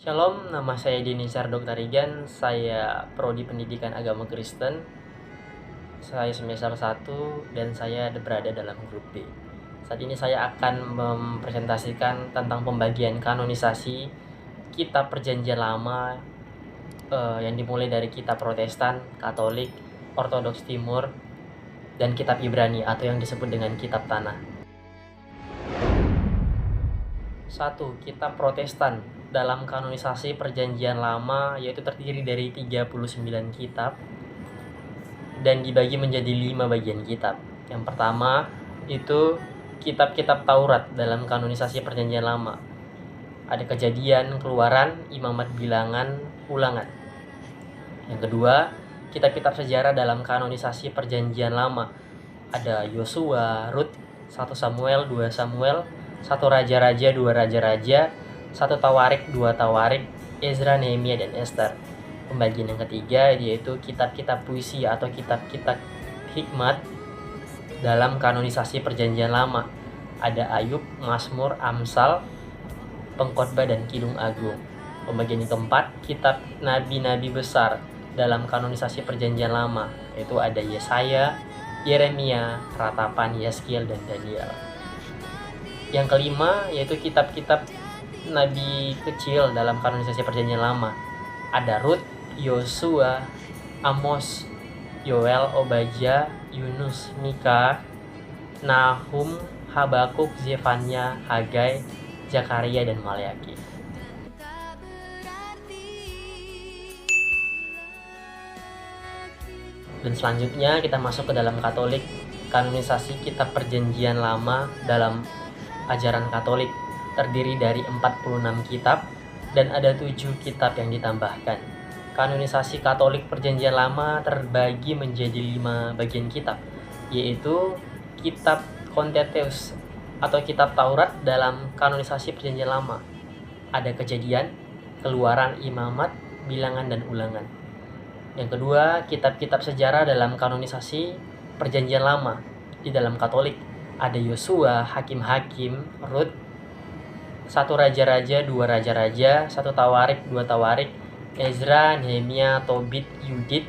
Shalom, nama saya Dini Sardok Tarigan, saya Prodi Pendidikan Agama Kristen. Saya semester 1 dan saya berada dalam grup B. Saat ini saya akan mempresentasikan tentang pembagian kanonisasi kitab Perjanjian Lama yang dimulai dari kitab Protestan, Katolik, Ortodoks Timur, dan kitab Ibrani atau yang disebut dengan kitab Tanah. 1. Kitab Protestan dalam kanonisasi Perjanjian Lama yaitu terdiri dari 39 kitab dan dibagi menjadi 5 bagian kitab. Yang pertama itu kitab-kitab Taurat dalam kanonisasi Perjanjian Lama. Ada Kejadian, Keluaran, Imamat, Bilangan, Ulangan. Yang kedua, kitab-kitab sejarah dalam kanonisasi Perjanjian Lama. Ada Yosua, Rut, 1 Samuel, 2 Samuel, 1 Raja-Raja, 2 Raja-Raja, 1 Tawarik, 2 Tawarik, Ezra, Nehemia, dan Ester. Pembagian yang ketiga yaitu kitab-kitab puisi atau kitab-kitab hikmat dalam kanonisasi Perjanjian Lama. Ada Ayub, Mazmur, Amsal, Pengkhotbah, dan Kidung Agung. Pembagian yang keempat, kitab nabi-nabi besar dalam kanonisasi Perjanjian Lama, yaitu ada Yesaya, Yeremia, Ratapan, Yeskiel, dan Daniel. Yang kelima yaitu kitab-kitab nabi kecil dalam kanonisasi Perjanjian Lama. Ada Rut, Yosua, Amos, Yoel, Obadya, Yunus, Mika, Nahum, Habakuk, Zefanya, Hagai, Zakaria, dan Maleaki. Dan selanjutnya kita masuk ke dalam Katolik, kanonisasi kitab Perjanjian Lama dalam ajaran Katolik terdiri dari 46 kitab dan ada 7 kitab yang ditambahkan. Kanonisasi Katolik Perjanjian Lama terbagi menjadi 5 bagian kitab, yaitu kitab Pentateuch atau kitab Taurat dalam kanonisasi Perjanjian Lama. Ada Kejadian, Keluaran, Imamat, Bilangan, dan Ulangan. Yang kedua, kitab-kitab sejarah dalam kanonisasi Perjanjian Lama di dalam Katolik. Ada Yosua, Hakim-Hakim, Rut, 1 Raja-Raja, 2 Raja-Raja, 1 Tawarik, 2 Tawarik, Ezra, Nehemia, Tobit, Yudit,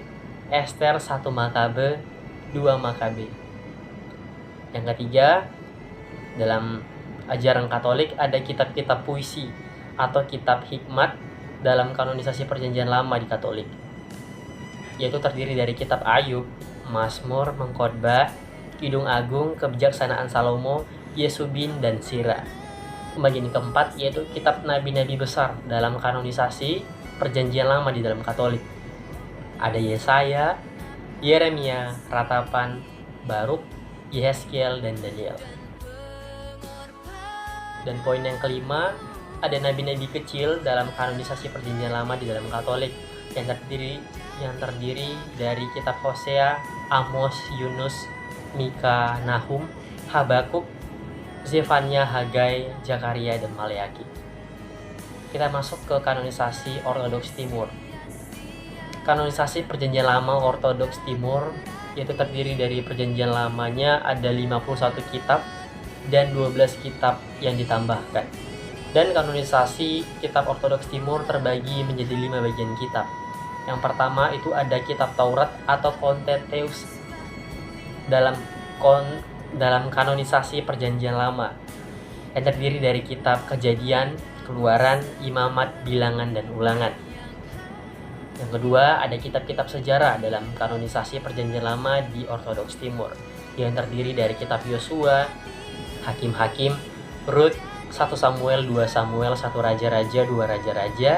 Ester, 1 Makabe, 2 Makabe. Yang ketiga, dalam ajaran Katolik ada kitab-kitab puisi atau kitab hikmat dalam kanonisasi Perjanjian Lama di Katolik, yaitu terdiri dari kitab Ayub, Mazmur, Pengkhotbah, Kidung Agung, Kebijaksanaan Salomo, Yesubin, dan Sira. Pembagian keempat yaitu kitab nabi-nabi besar dalam kanonisasi Perjanjian Lama di dalam Katolik. Ada Yesaya, Yeremia, Ratapan, Baruk, Yeskiel, dan Daniel. Dan poin yang kelima, ada nabi-nabi kecil dalam kanonisasi Perjanjian Lama di dalam Katolik yang terdiri dari kitab Hosea, Amos, Yunus, Mika, Nahum, Habakuk, Zefanya, Hagai, Zakaria, dan Maleaki. Kita masuk ke kanonisasi Ortodoks Timur. Kanonisasi Perjanjian Lama Ortodoks Timur yaitu terdiri dari Perjanjian Lamanya ada 51 kitab dan 12 kitab yang ditambahkan. Dan kanonisasi kitab Ortodoks Timur terbagi menjadi 5 bagian kitab. Yang pertama itu ada kitab Taurat atau Pentateuch dalam kanonisasi Perjanjian Lama yang terdiri dari kitab Kejadian, Keluaran, Imamat, Bilangan, dan Ulangan. Yang kedua, ada kitab-kitab sejarah dalam kanonisasi Perjanjian Lama di Ortodoks Timur yang terdiri dari kitab Yosua, Hakim-Hakim, Rut, 1 Samuel, 2 Samuel, 1 Raja-Raja, 2 Raja-Raja,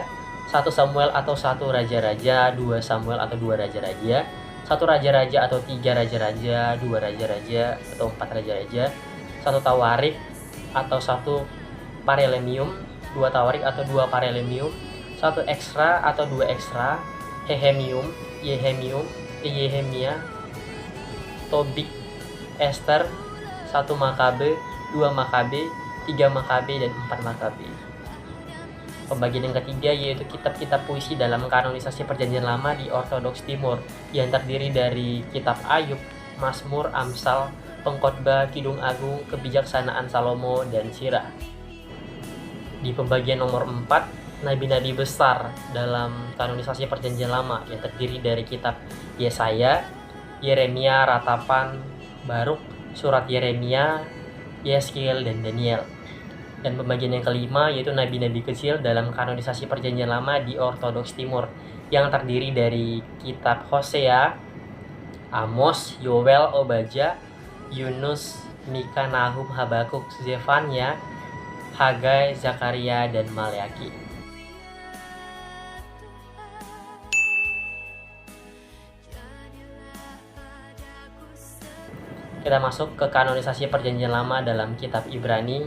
1 Samuel atau 1 Raja-Raja, 2 Samuel atau 2 Raja-Raja, 1 Raja-Raja atau 3 Raja-Raja, 2 Raja-Raja atau 4 Raja-Raja, 1 Tawarik atau 1 Paralelimium, 2 Tawarik atau 2 Paralelimium, 1 Eksra atau 2 Eksra, Hehemium, Yehemia, Tobit, Ester, 1 Makabe, 2 Makabe, 3 Makabe, dan 4 Makabe. Pembagian yang ketiga yaitu kitab-kitab puisi dalam kanonisasi Perjanjian Lama di Ortodoks Timur yang terdiri dari kitab Ayub, Mazmur, Amsal, Pengkhotbah, Kidung Agung, Kebijaksanaan Salomo, dan Sira. Di pembagian nomor 4 nabi-nabi besar dalam kanonisasi Perjanjian Lama yang terdiri dari kitab Yesaya, Yeremia, Ratapan, Baruk, Surat Yeremia, Yeskiel, dan Daniel. Dan pembagian yang kelima yaitu nabi-nabi kecil dalam kanonisasi Perjanjian Lama di Ortodoks Timur yang terdiri dari kitab Hosea, Amos, Yoel, Obadya, Yunus, Mika, Nahum, Habakuk, Zefania, Hagai, Zakaria, dan Maleaki. Kita masuk ke kanonisasi Perjanjian Lama dalam kitab Ibrani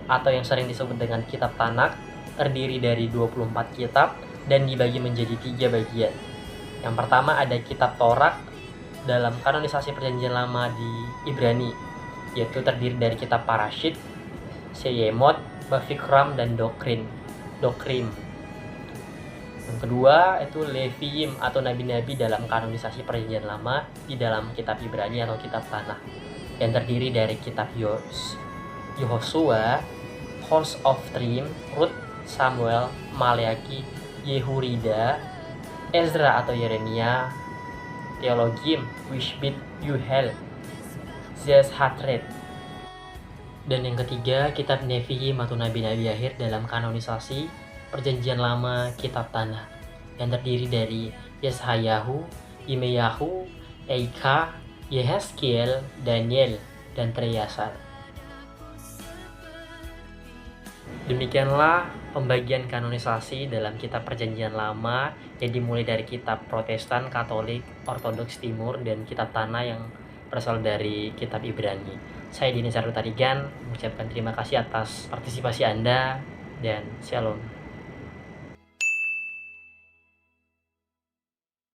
atau yang sering disebut dengan kitab Tanak, terdiri dari 24 kitab dan dibagi menjadi 3 bagian. Yang pertama ada kitab Torat dalam kanonisasi Perjanjian Lama di Ibrani, yaitu terdiri dari kitab Parashit, Sheyemot, Bafikram, dan Dokrim. Yang kedua itu Leviim atau nabi-nabi dalam kanonisasi Perjanjian Lama di dalam kitab Ibrani atau kitab Tanah, yang terdiri dari kitab Yehosua, Host of Trim, Rut, Samuel, Maleaki, Yehurida, Ezra atau Yeremia, Theologim, Wishbit, Yuhel, Zeshatret. Dan yang ketiga, kitab Neviim atau nabi-nabi akhir dalam kanonisasi Perjanjian Lama kitab Tanah, yang terdiri dari Yeshayahu, Imeyahu, Eika, Yehezkiel, Daniel, dan Treyasar. Demikianlah pembagian kanonisasi dalam kitab Perjanjian Lama yang dimulai dari kitab Protestan, Katolik, Ortodoks Timur, dan kitab Tanah yang berasal dari kitab Ibrani. Saya Dini Sarutarigan mengucapkan terima kasih atas partisipasi Anda dan Shalom.